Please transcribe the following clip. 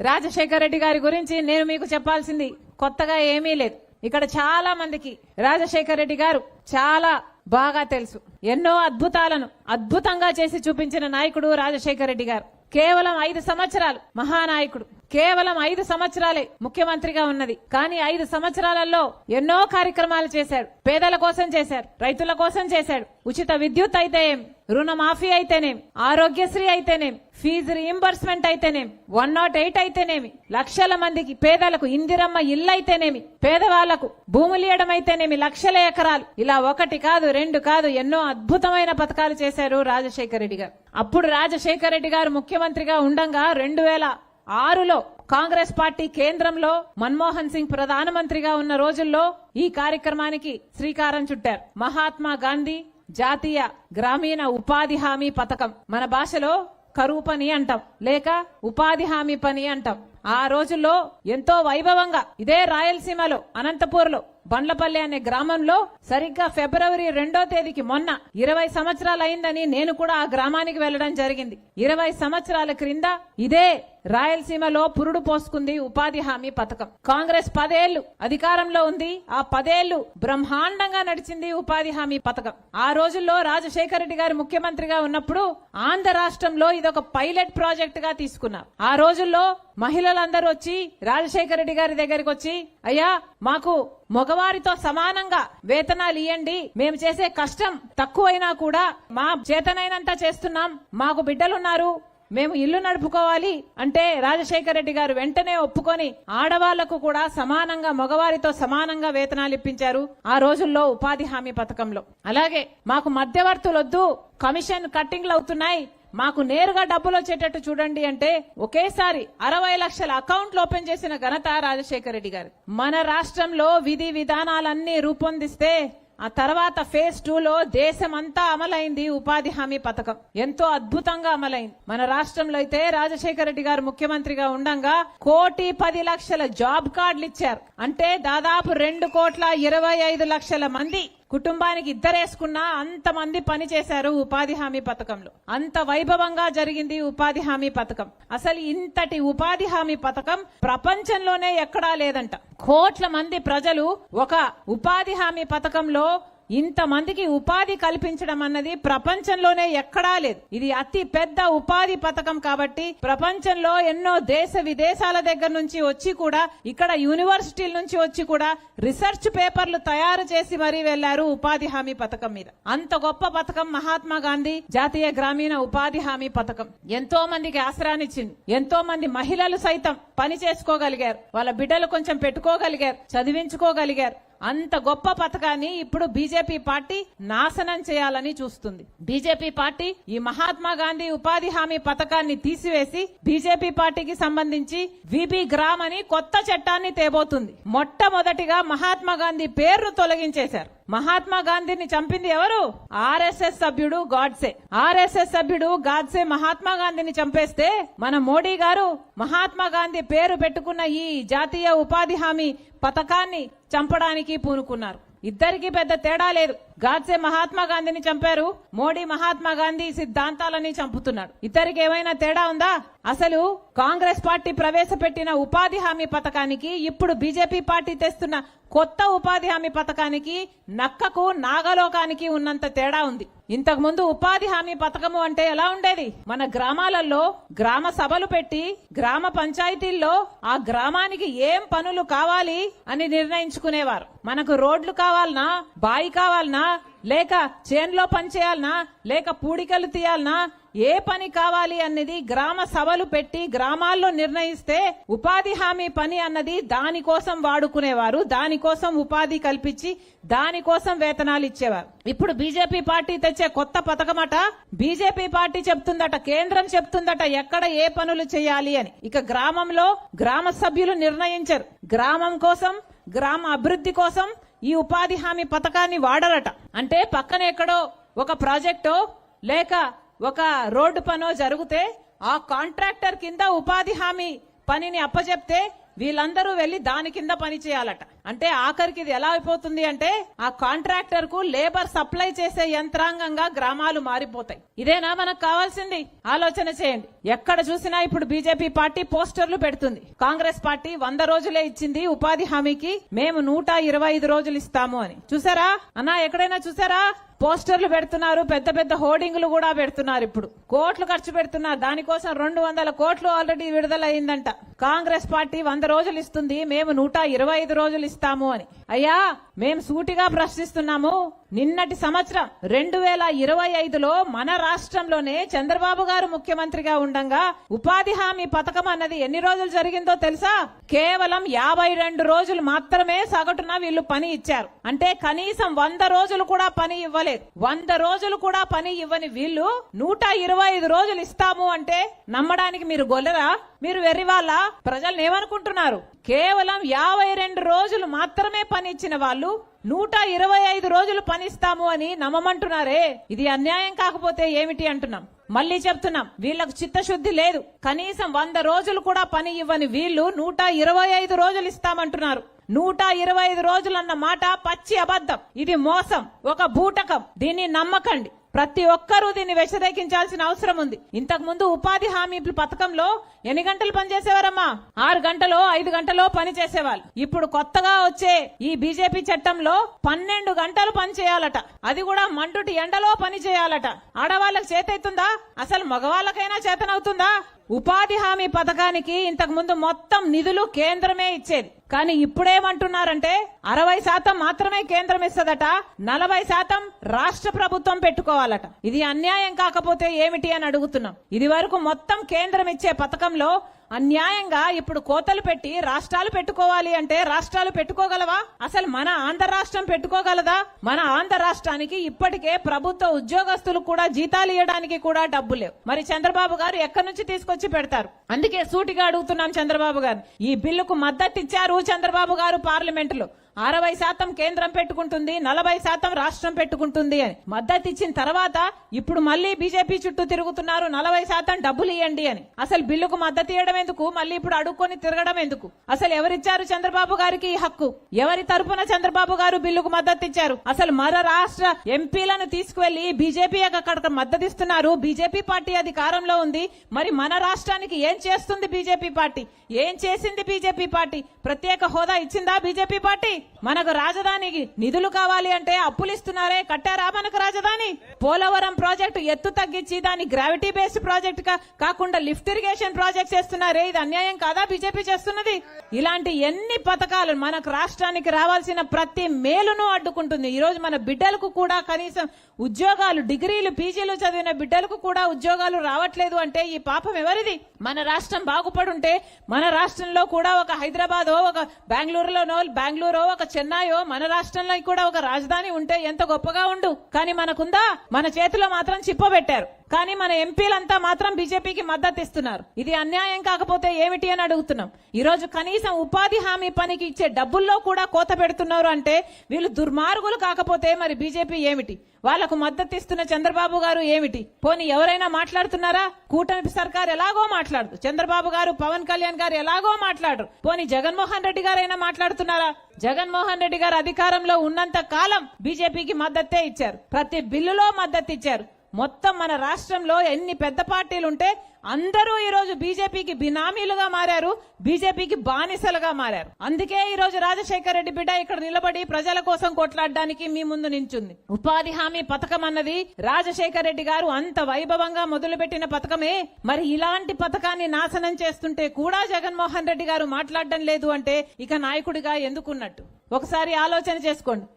రాజశేఖర రెడ్డి గారి గురించి నేను మీకు చెప్పాల్సింది కొత్తగా ఏమీ లేదు. ఇక్కడ చాలా మందికి రాజశేఖర రెడ్డి గారు చాలా బాగా తెలుసు. ఎన్నో అద్భుతాలను అద్భుతంగా చేసి చూపించిన నాయకుడు రాజశేఖర రెడ్డి గారు. కేవలం 5 సంవత్సరాలు మహానాయకుడు. కేవలం 5 సంవత్సరాలే ముఖ్యమంత్రిగా ఉన్నది. కానీ 5 సంవత్సరాలలో ఎన్నో కార్యక్రమాలు చేశాడు. పేదల కోసం చేశాడు, రైతుల కోసం చేశాడు. ఉచిత విద్యుత్ అయితేనేం, రుణమాఫీ అయితేనేం, ఆరోగ్యశ్రీ అయితేనేం, ఫీజు రీయింబర్స్మెంట్ అయితేనేం, 108 అయితేనేమి, లక్షల మందికి పేదలకు ఇందిరమ్మ ఇల్లు అయితేనేమి, పేదవాళ్లకు భూములు ఇవ్వడం అయితేనేమి, లక్షల ఎకరాలు, ఇలా 1 కాదు 2 కాదు ఎన్నో అద్భుతమైన పథకాలు చేశారు రాజశేఖర రెడ్డి గారు. అప్పుడు రాజశేఖర రెడ్డి గారు ముఖ్యమంత్రిగా ఉండంగా 2006లో కాంగ్రెస్ పార్టీ కేంద్రంలో మన్మోహన్ సింగ్ ప్రధానమంత్రిగా ఉన్న రోజుల్లో ఈ కార్యక్రమానికి శ్రీకారం చుట్టారు. మహాత్మా గాంధీ జాతీయ గ్రామీణ ఉపాధి హామీ పథకం. మన భాషలో కరువు పని అంటాం, లేక ఉపాధి హామీ పని అంటాం. ఆ రోజుల్లో ఎంతో వైభవంగా ఇదే రాయలసీమలో అనంతపూర్లో బండ్లపల్లి అనే గ్రామంలో సరిగ్గా ఫిబ్రవరి 2వ తేదీకి మొన్న 20 సంవత్సరాలు అయిందని నేను కూడా ఆ గ్రామానికి వెళ్లడం జరిగింది. 20 సంవత్సరాల క్రింద ఇదే రాయలసీమలో పురుడు పోసుకుంది ఉపాధి హామీ పథకం. కాంగ్రెస్ 10 ఏళ్లు అధికారంలో ఉంది. ఆ 10 ఏళ్లు బ్రహ్మాండంగా నడిచింది ఉపాధి హామీ పథకం. ఆ రోజుల్లో రాజశేఖర రెడ్డి గారు ముఖ్యమంత్రిగా ఉన్నప్పుడు ఆంధ్ర రాష్ట్రంలో ఇదొక పైలట్ ప్రాజెక్ట్ గా తీసుకున్నారు. ఆ రోజుల్లో మహిళలందరూ వచ్చి రాజశేఖర రెడ్డి గారి దగ్గరికి వచ్చి, అయ్యా మాకు మగవారితో సమానంగా వేతనాలు ఇవ్వండి, మేము చేసే కష్టం తక్కువైనా కూడా మా చేతనైనంత చేస్తున్నాం, మాకు బిడ్డలున్నారు, మేము ఇల్లు నడుపుకోవాలి అంటే రాజశేఖర రెడ్డి గారు వెంటనే ఒప్పుకొని ఆడవాళ్లకు కూడా సమానంగా మగవారితో సమానంగా వేతనాలు ఇప్పించారు ఆ రోజుల్లో ఉపాధి హామీ పథకంలో. అలాగే మాకు మధ్యవర్తులొద్దు, కమిషన్ కట్టింగ్లు అవుతున్నాయి, మాకు నేరుగా డబ్బులు వచ్చేటట్టు చూడండి అంటే ఒకేసారి 60 లక్షల అకౌంట్లు ఓపెన్ చేసిన ఘనత రాజశేఖర రెడ్డి గారు. మన రాష్ట్రంలో విధి విధానాలన్నీ రూపొందిస్తే ఆ తర్వాత ఫేజ్ 2లో దేశమంతా అమలైంది ఉపాధి హామీ పథకం. ఎంతో అద్భుతంగా అమలైంది. మన రాష్ట్రంలో అయితే రాజశేఖర రెడ్డి గారు ముఖ్యమంత్రిగా ఉండంగా 1,10,00,000 జాబ్ కార్డులు ఇచ్చారు. అంటే దాదాపు 2,25,00,000 మంది కుటుంబానికి ఇద్దరేసుకున్నా అంతమంది పని చేశారు ఉపాధి హామీ పథకంలో. అంత వైభవంగా జరిగింది ఉపాధి హామీ పథకం. అసలు ఇంతటి ఉపాధి హామీ పథకం ప్రపంచంలోనే ఎక్కడా లేదంట. కోట్ల మంది ప్రజలు ఒక ఉపాధి హామీ పథకంలో ఇంతమందికి ఉపాధి కల్పించడం అన్నది ప్రపంచంలోనే ఎక్కడా లేదు. ఇది అతి పెద్ద ఉపాధి పథకం కాబట్టి ప్రపంచంలో ఎన్నో దేశ విదేశాల దగ్గర నుంచి వచ్చి కూడా, ఇక్కడ యూనివర్సిటీల నుంచి వచ్చి కూడా రీసెర్చ్ పేపర్లు తయారు చేసి మరీ వెళ్లారు ఉపాధి హామీ పథకం మీద. అంత గొప్ప పథకం మహాత్మా గాంధీ జాతీయ గ్రామీణ ఉపాధి హామీ పథకం. ఎంతో మందికి ఆసరానిచ్చింది. ఎంతో మంది మహిళలు సైతం పని చేసుకోగలిగారు, వాళ్ళ బిడ్డలు కొంచెం పెట్టుకోగలిగారు, చదివించుకోగలిగారు. అంత గొప్ప పథకాన్ని ఇప్పుడు బీజేపీ పార్టీ నాశనం చేయాలని చూస్తుంది. బీజేపీ పార్టీ ఈ మహాత్మా గాంధీ ఉపాధి హామీ పథకాన్ని తీసివేసి బీజేపీ పార్టీకి సంబంధించి విబి గ్రామ్ అని కొత్త చట్టాన్ని తేబోతుంది. మొట్టమొదటిగా మహాత్మా గాంధీ పేరును తొలగించేశారు. మహాత్మా గాంధీని చంపింది ఎవరు? ఆర్ఎస్ఎస్ సభ్యుడు గాడ్సే. ఆర్ఎస్ఎస్ సభ్యుడు గాడ్సే మహాత్మా గాంధీని చంపేస్తే మన మోడీ గారు మహాత్మా గాంధీ పేరు పెట్టుకున్న ఈ జాతీయ ఉపాధి హామీ పథకాన్ని చంపడానికి పూనుకున్నారు. ఇద్దరికి పెద్ద తేడా లేదు. గాడ్సే మహాత్మా గాంధీని చంపారు, మోడీ మహాత్మా గాంధీ సిద్ధాంతాలని చంపుతున్నాడు. ఇద్దరికి ఏమైనా తేడా ఉందా? అసలు కాంగ్రెస్ పార్టీ ప్రవేశపెట్టిన ఉపాధి హామీ పథకానికి ఇప్పుడు బీజేపీ పార్టీ తెస్తున్న కొత్త ఉపాధి హామీ పథకానికి నక్కకు నాగలోకానికి ఉన్నంత తేడా ఉంది. ఇంతకు ముందు ఉపాధి హామీ పథకము అంటే ఎలా ఉండేది? మన గ్రామాలలో గ్రామ సభలు పెట్టి గ్రామ పంచాయతీల్లో ఆ గ్రామానికి ఏం పనులు కావాలి అని నిర్ణయించుకునేవారు. మనకు రోడ్లు కావాలనా, బాయి కావాలనా, లేక చేన్లో పని చేయాలనా, లేక పూడికలు తీయాలనా, ఏ పని కావాలి అన్నది గ్రామ సభలు పెట్టి గ్రామాల్లో నిర్ణయిస్తే ఉపాధి హామీ పని అన్నది దానికోసం వాడుకునేవారు. దానికోసం ఉపాధి కల్పించి దానికోసం వేతనాలు ఇచ్చేవారు. ఇప్పుడు బీజేపీ పార్టీ తెచ్చే కొత్త పథకమట, బీజేపీ పార్టీ చెప్తుందట, కేంద్రం చెప్తుందట ఎక్కడ ఏ పనులు చేయాలి అని. ఇక గ్రామంలో గ్రామ సభ్యులు నిర్ణయించరు. గ్రామం కోసం, గ్రామ అభివృద్ధి కోసం ఈ ఉపాధి హామీ పథకాన్ని వాడరట. అంటే పక్కన ఎక్కడో ఒక ప్రాజెక్టో లేక ఒక రోడ్డు పనో జరిగితే ఆ కాంట్రాక్టర్ కింద ఉపాధి హామీ పనిని అప్పచెప్తే వీళ్ళందరూ వెళ్లి దాని కింద పని చేయాలట. అంటే ఆఖరికి ఇది ఎలా అయిపోతుంది అంటే ఆ కాంట్రాక్టర్ కు లేబర్ సప్లై చేసే యంత్రాంగంగా గ్రామాలు మారిపోతాయి. ఇదేనా మనకు కావాల్సింది? ఆలోచన చేయండి. ఎక్కడ చూసినా ఇప్పుడు బీజేపీ పార్టీ పోస్టర్లు పెడుతుంది. కాంగ్రెస్ పార్టీ 100 రోజులే ఇచ్చింది ఉపాధి హామీకి, మేము 125 రోజులు ఇస్తాము అని. చూసారా అన్నా? ఎక్కడైనా చూసారా? పోస్టర్లు పెడుతున్నారు, పెద్ద పెద్ద హోర్డింగ్లు కూడా పెడుతున్నారు. ఇప్పుడు కోట్లు ఖర్చు పెడుతున్నారు దానికోసం. 200 కోట్లు ఆల్రెడీ విడుదలైందంట. కాంగ్రెస్ పార్టీ 100 రోజులు ఇస్తుంది, మేము 125 రోజులు ఇస్తాము అని. అయ్యా, మేము సూటిగా ప్రశ్నిస్తున్నాము. నిన్నటి సంవత్సరం 2025లో మన రాష్ట్రంలోనే చంద్రబాబు గారు ముఖ్యమంత్రిగా ఉండగా ఉపాధి హామీ పథకం అన్నది ఎన్ని రోజులు జరిగిందో తెలుసా? కేవలం 52 రోజులు మాత్రమే సగటున వీళ్ళు పని ఇచ్చారు. అంటే కనీసం 100 రోజులు కూడా పని ఇవ్వలేదు. 100 రోజులు కూడా పని ఇవ్వని వీళ్ళు 125 రోజులు ఇస్తాము అంటే నమ్మడానికి మీరు గొల్లరా? మీరు వెర్రివాళ్ళ? ప్రజలు ఏమనుకుంటున్నారు? కేవలం 52 రోజులు మాత్రమే పని ఇచ్చిన వాళ్ళు 125 రోజులు పనిస్తాము అని నమ్మమంటున్నారే. ఇది అన్యాయం కాకపోతే ఏమిటి అంటున్నాం. మళ్ళీ చెప్తున్నాం, వీళ్లకు చిత్తశుద్ధి లేదు. కనీసం 100 రోజులు కూడా పని ఇవ్వని వీళ్ళు 125 రోజులు ఇస్తామంటున్నారు. 125 రోజులన్న మాట పచ్చి అబద్ధం. ఇది మోసం, ఒక బూటకం. దీన్ని నమ్మకండి. ప్రతి ఒక్కరూ దీన్ని వ్యతిరేకించాల్సిన అవసరం ఉంది. ఇంతకు ముందు ఉపాధి హామీ పథకంలో ఎన్ని గంటలు పనిచేసేవారమ్మా? 6 గంటలో 5 గంటలో పని చేసేవాళ్ళు. ఇప్పుడు కొత్తగా వచ్చే ఈ బీజేపీ చట్టంలో 12 గంటలు పని చేయాలట. అది కూడా మండుటి ఎండలో పని చేయాలట. ఆడవాళ్ళకి చేతవుతుందా? అసలు మగవాళ్ళకైనా చేతనవుతుందా? ఉపాధి హామీ పథకానికి ఇంతకు ముందు మొత్తం నిధులు కేంద్రమే ఇచ్చేది. కానీ ఇప్పుడేమంటున్నారంటే 60% మాత్రమే కేంద్రం ఇస్తదట, 40% రాష్ట్ర ప్రభుత్వం పెట్టుకోవాలట. ఇది అన్యాయం కాకపోతే ఏమిటి అని అడుగుతున్నాం. ఇది వరకు మొత్తం కేంద్రం ఇచ్చే పథకంలో అన్యాయంగా ఇప్పుడు కోతలు పెట్టి రాష్ట్రాలు పెట్టుకోవాలి అంటే రాష్ట్రాలు పెట్టుకోగలవా? అసలు మన ఆంధ్ర రాష్ట్రం పెట్టుకోగలదా? మన ఆంధ్ర రాష్ట్రానికి ఇప్పటికే ప్రభుత్వ ఉద్యోగస్తులు కూడా జీతాలు ఇవ్వడానికి కూడా డబ్బు లేవు. మరి చంద్రబాబు గారు ఎక్కడి నుంచి తీసుకొచ్చి పెడతారు? అందుకే సూటిగా అడుగుతున్నాం చంద్రబాబు గారు. ఈ బిల్లుకు మద్దతు ఇచ్చారు చంద్రబాబు గారు పార్లమెంటులో. 60% కేంద్రం పెట్టుకుంటుంది, 40% రాష్ట్రం పెట్టుకుంటుంది అని మద్దతు ఇచ్చిన తర్వాత ఇప్పుడు మళ్ళీ బీజేపీ చుట్టూ తిరుగుతున్నారు 40% డబ్బులు ఇవ్వండి అని. అసలు బిల్లుకు మద్దతు ఇవ్వడం ఎందుకు? మళ్ళీ ఇప్పుడు అడుక్కొని తిరగడం ఎందుకు? అసలు ఎవరిచ్చారు చంద్రబాబు గారికి ఈ హక్కు? ఎవరి తరపున చంద్రబాబు గారు బిల్లుకు మద్దతు ఇచ్చారు? అసలు మరో రాష్ట్ర ఎంపీలను తీసుకువెళ్లి బీజేపీ అక్కడ మద్దతు ఇస్తున్నారు. బీజేపీ పార్టీ అధికారంలో ఉంది. మరి మన రాష్ట్రానికి ఏం చేస్తుంది బీజేపీ పార్టీ? ఏం చేసింది బీజేపీ పార్టీ? ప్రత్యేక హోదా ఇచ్చిందా బీజేపీ పార్టీ? మనకు రాజధానికి నిధులు కావాలి అంటే అప్పులు ఇస్తున్నారే, కట్టారా మనకు రాజధాని? పోలవరం ప్రాజెక్టు ఎత్తు తగ్గించి దాన్ని గ్రావిటీ బేస్డ్ ప్రాజెక్ట్ కాకుండా లిఫ్ట్ ఇరిగేషన్ ప్రాజెక్ట్ చేస్తున్నారే. ఇది అన్యాయం కాదా బీజేపీ చేస్తున్నది? ఇలాంటి ఎన్ని పథకాలు మనకు రాష్ట్రానికి రావాల్సిన ప్రతి మేలును అడ్డుకుంటుంది. ఈ రోజు మన బిడ్డలకు కూడా కనీసం ఉద్యోగాలు, డిగ్రీలు పీజీలు చదివిన బిడ్డలకు కూడా ఉద్యోగాలు రావట్లేదు అంటే ఈ పాపం ఎవరిది? మన రాష్ట్రం బాగుపడుంటే మన రాష్ట్రంలో కూడా ఒక హైదరాబాదో, ఒక బెంగళూరు, ఒక చెన్నైయో, మన రాష్ట్రంలో కూడా ఒక రాజధాని ఉంటే ఎంత గొప్పగా ఉండు. కానీ మనకుందా? మన చేతిలో మాత్రం చిప్పబెట్టారు. కానీ మన ఎంపీలంతా మాత్రం బీజేపీకి మద్దతు ఇస్తున్నారు. ఇది అన్యాయం కాకపోతే ఏమిటి అని అడుగుతున్నాం. ఈ రోజు కనీసం ఉపాధి హామీ పనికి ఇచ్చే డబ్బుల్లో కూడా కోత పెడుతున్నారు అంటే వీళ్ళు దుర్మార్గులు కాకపోతే మరి బీజేపీ ఏమిటి? వాళ్లకు మద్దతు ఇస్తున్న చంద్రబాబు గారు ఏమిటి? పోనీ ఎవరైనా మాట్లాడుతున్నారా? కూటమి సర్కార్ ఎలాగో మాట్లాడదు, చంద్రబాబు గారు, పవన్ కళ్యాణ్ గారు ఎలాగో మాట్లాడరు. పోనీ జగన్మోహన్ రెడ్డి గారైనా మాట్లాడుతున్నారా? జగన్మోహన్ రెడ్డి గారు అధికారంలో ఉన్నంత కాలం బీజేపీకి మద్దతే ఇచ్చారు. ప్రతి బిల్లులో మద్దతు ఇచ్చారు. మొత్తం మన రాష్ట్రంలో ఎన్ని పెద్ద పార్టీలుంటే అందరూ ఈ రోజు బీజేపీకి బినామీలుగా మారారు, బీజేపీకి బానిసలుగా మారారు. అందుకే ఈ రోజు రాజశేఖర రెడ్డి బిడ్డ ఇక్కడ నిలబడి ప్రజల కోసం కొట్లాడడానికి మీ ముందు నించుంది. ఉపాధి హామీ పథకం అన్నది రాజశేఖర రెడ్డి గారు అంత వైభవంగా మొదలుపెట్టిన పథకమే. మరి ఇలాంటి పథకాన్ని నాశనం చేస్తుంటే కూడా జగన్మోహన్ రెడ్డి గారు మాట్లాడడం లేదు అంటే ఇక నాయకుడిగా ఎందుకున్నట్టు? ఒకసారి ఆలోచన చేసుకోండి.